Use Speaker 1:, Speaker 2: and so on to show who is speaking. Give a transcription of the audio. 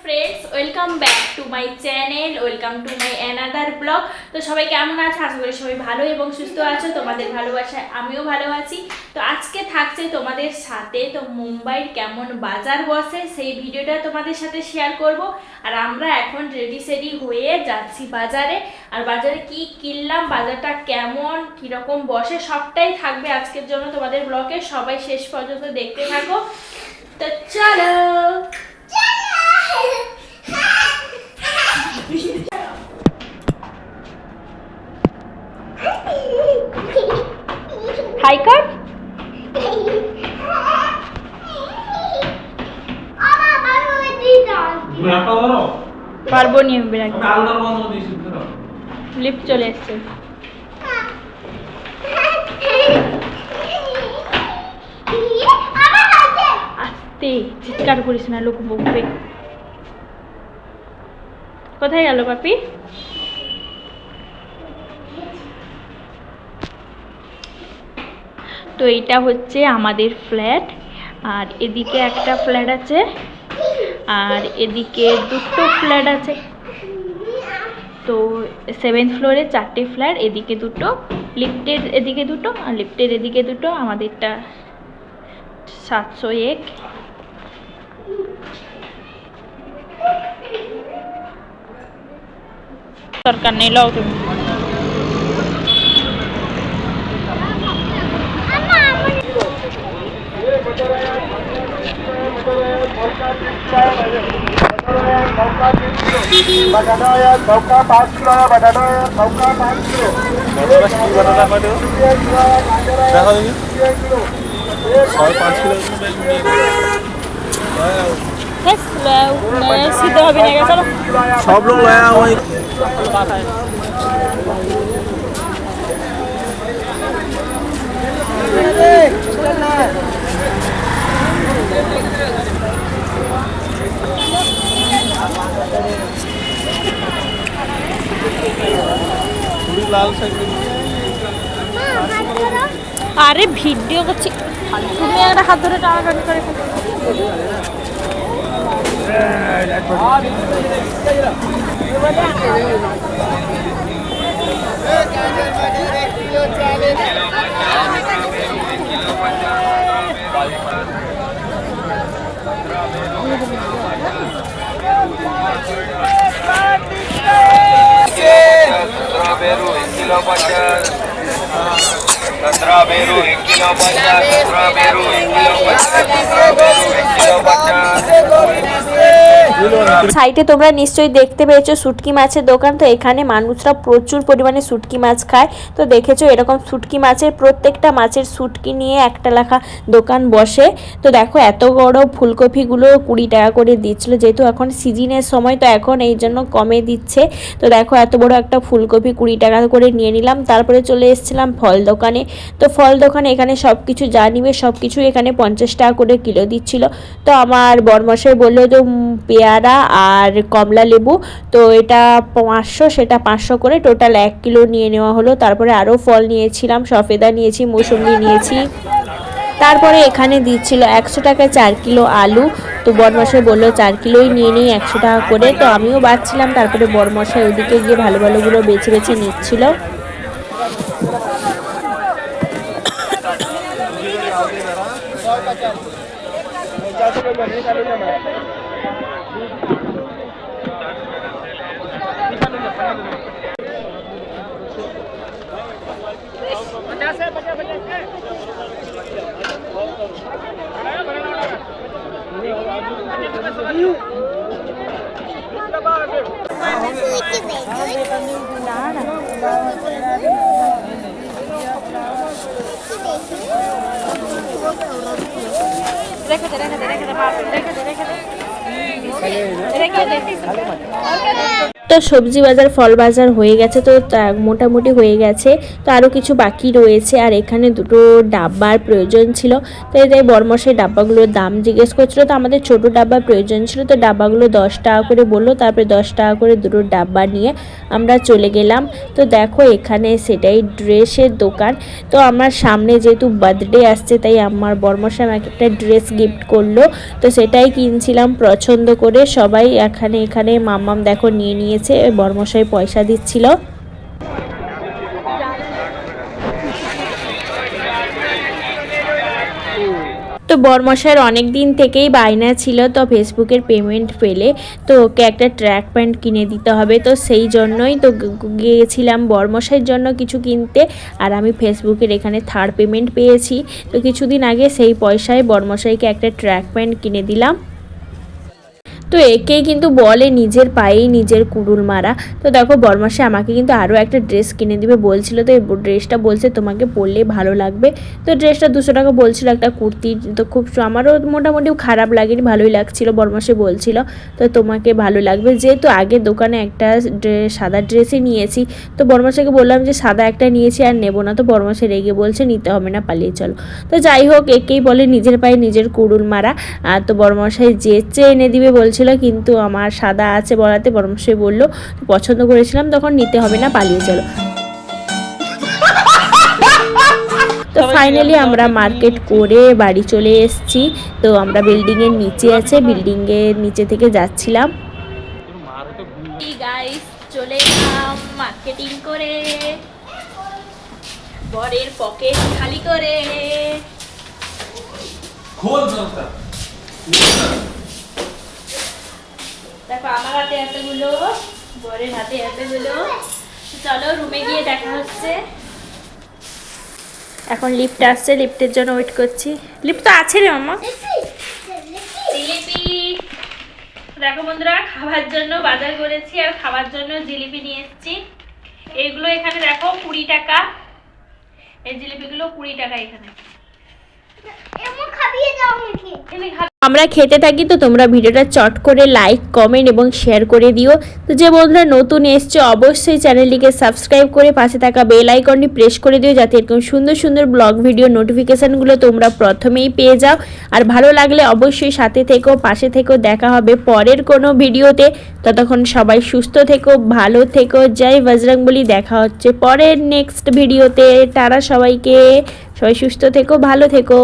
Speaker 1: Friends, welcome back to my channel, welcome to my another blog. তো সবাই কেমন আছে? আশা করি সবাই ভালো এবং সুস্থ আছো। তোমাদের ভালোবাসায় আমিও ভালো আছি। তো আজকে থাকছে তোমাদের সাথে তো মুম্বাইয়ের কেমন বাজার বসে সেই ভিডিওটা তোমাদের সাথে শেয়ার করব। আর আমরা এখন রেডি সেডি হয়ে যাচ্ছি বাজারে। আর বাজারে কি কিনলাম, বাজারটা কেমন, কীরকম বসে, সবটাই থাকবে আজকের জন্য তোমাদের ব্লগে। সবাই শেষ পর্যন্ত দেখতে থাকো। তো চলো। হাই কর। পারবো নি লিফট চলে এসছে। আস্তে চিৎকার করিস না, লোক বকবে। কোথায় গেল পাপি? তো এইটা হচ্ছে আমাদের ফ্ল্যাট, আর এদিকে একটা ফ্ল্যাট আছে, আর এদিকে দুটো ফ্ল্যাট আছে। তো 7th ফ্লোরে 4টে ফ্ল্যাট, এদিকে দুটো, লিফটের এদিকে দুটো আর লিফটের এদিকে দুটো। আমাদেরটা 701। দরকার নেই, লও তুমি।
Speaker 2: सब लोग लाया वही लाल
Speaker 1: আরে ভিডিও করছি, তুমি একটা হাত ধরে টানাটানি করে সাইডে তোমরা নিশ্চয়ই দেখতে পেয়েছো শুটকি মাছের দোকান। তো এখানে মানুষরা প্রচুর পরিমাণে শুটকি মাছ খায়। তো দেখেছো এরকম শুটকি মাছের প্রত্যেকটা মাছের শুটকি নিয়ে একটা লেখা দোকান বসে। তো দেখো এত বড় ফুলকপিগুলো 20 টাকা করে দিচ্ছিলো, যেহেতু এখন সিজনের সময়, তো এখন এই জন্য কমে দিচ্ছে। তো দেখো এত বড় একটা ফুলকপি 20 টাকা করে নিয়ে নিলাম। তারপরে চলে এসেছিলাম ফল দোকানে। তো ফল দোকানে এখানে সব কিছু যা নিবে সব কিছু এখানে 50 টাকা করে কিলো দিচ্ছিল। তো আমার বরমশাই বললো যে পেয়ারা আর কমলা লেবু, তো এটা 500, সেটা 500 করে, টোটাল 1 কিলো নিয়ে নেওয়া হলো। তারপরে আরও ফল নিয়েছিলাম, সফেদা নিয়েছি, মৌসুমি নিয়েছি। তারপরে এখানে দিচ্ছিল 100 টাকায় 4 কিলো আলু। তো বরমশাই বললো 4 কিলোই নিয়ে নিই 100 টাকা করে। তো আমিও বাঁচছিলাম। তারপরে বরমশাই ওদিকে গিয়ে ভালো ভালোগুলো বেছে বেছে নিচ্ছিল। তো সবজি বাজার ফল বাজার হয়ে গেছে, তো মোটামুটি হয়ে গেছে, তো আরও কিছু বাকি রয়েছে। আর এখানে দুটো ডাব্বার প্রয়োজন ছিল, তো তাই বরমশাই ডাব্বাগুলোর দাম জিজ্ঞেস করছিলো। তো আমাদের ছোট ডাব্বার প্রয়োজন ছিল, তো ডাব্বাগুলো 10 টাকা করে বললো। তারপরে 10 টাকা করে দুটো ডাব্বা নিয়ে আমরা চলে গেলাম। তো দেখো এখানে সেটাই ড্রেসের দোকান। তো আমার সামনে যেহেতু বার্থডে আসছে, তাই আমার বরমশাই আমাকে একটা ড্রেস গিফট করলো, তো সেটাই কিনছিলাম পছন্দ করে। সবাই এখানে মাম্মাম দেখো নিয়ে নিয়েছে, বরমশাই পয়সা দিচ্ছিল। তো বরমশাইয়ের অনেক দিন থেকেই বায়না ছিল, তো ফেসবুকের পেমেন্ট পেলে তো ওকে একটা ট্র্যাক প্যান্ট কিনে দিতে হবে, তো সেই জন্যই তো গিয়েছিলাম বরমশাইয়ের জন্য কিছু কিনতে। আর আমি ফেসবুকের এখানে থার্ড পেমেন্ট পেয়েছি, তো কিছুদিন আগে সেই পয়সায় বরমশাইকে একটা ট্র্যাক প্যান্ট কিনে দিলাম। তো একেই কিন্তু বলে নিজের পায়েই নিজের কুড়ুল মারা। তো দেখো বরমশাই আমাকে কিন্তু আরও একটা ড্রেস কিনে দিবে বলছিল, তো এই ড্রেসটা বলছে তোমাকে পরলে ভালো লাগবে। তো ড্রেসটা 200 টাকা বলছিল, একটা কুর্তি। তো খুব আমারও মোটামুটি খারাপ লাগেনি, ভালোই লাগছিল। বরমশাই বলছিল তো তোমাকে ভালো লাগবে, যেহেতু আগের দোকানে একটা সাদা ড্রেসই নিয়েছি। তো বরমশাইকে বললাম যে সাদা একটা নিয়েছি আর নেবো না, তো বরমশাই রেগে বলছে নিতে হবে না, পালিয়ে চলো। তো যাই হোক, একেই বলে নিজের পায়ে নিজের কুড়ুল মারা। আর তো বরমশাই যেচে এনে দিবে বলছিল, কিন্তু আমার সাদা আছে বলাতে বরমশাই বললো পছন্দ করেছিলাম তখন নিতে হবে না, পালিয়ে চলো। তো ফাইনালি আমরা মার্কেট করে বাড়ি চলে এসেছি। তো আমরা বিল্ডিংয়ের নিচে আছে, বিল্ডিংয়ের নিচে থেকে যাচ্ছিলাম। গাইস চলে এলাম মার্কেটিং করে, বরের পকেট খালি করে। দেখো আমার হাতে এতগুলো, বরের হাতে এতগুলো। চলো রুমে গিয়ে দেখা হচ্ছে। এখন লিফট আসছে, লিফটের জন্য ওয়েট করছি। লিফট তো আছে রে মামা। জিলিপি দেখো বন্ধুরা, খাবার জন্য বাজার করেছি আর খাবার জন্য জিলিপি নিয়ে এসেছি। এইগুলো এখানে দেখো 20 টাকা, এই জিলিপিগুলো 20 টাকা এখানে। আমরা খেতে থাকি, তো তোমরা ভিডিওটা চট করে লাইক কমেন্ট এবং শেয়ার করে দিও। তো যে বন্ধুরা নতুন এসছে অবশ্যই চ্যানেলটিকে সাবস্ক্রাইব করে পাশে থাকা বেল আইকনটি প্রেস করে দিও, যাতে এরকম সুন্দর সুন্দর ব্লগ ভিডিও নোটিফিকেশানগুলো তোমরা প্রথমেই পেয়ে যাও। আর ভালো লাগলে অবশ্যই সাথে থেকো, পাশে থেকো। দেখা হবে পরের কোনো ভিডিওতে, ততক্ষণ সবাই সুস্থ থেকো, ভালো থেকো। জয় বজরংবলী। দেখা হচ্ছে পরের নেক্সট ভিডিওতে। টাটা সবাইকে, সবাই সুস্থ থেকো, ভালো থেকো।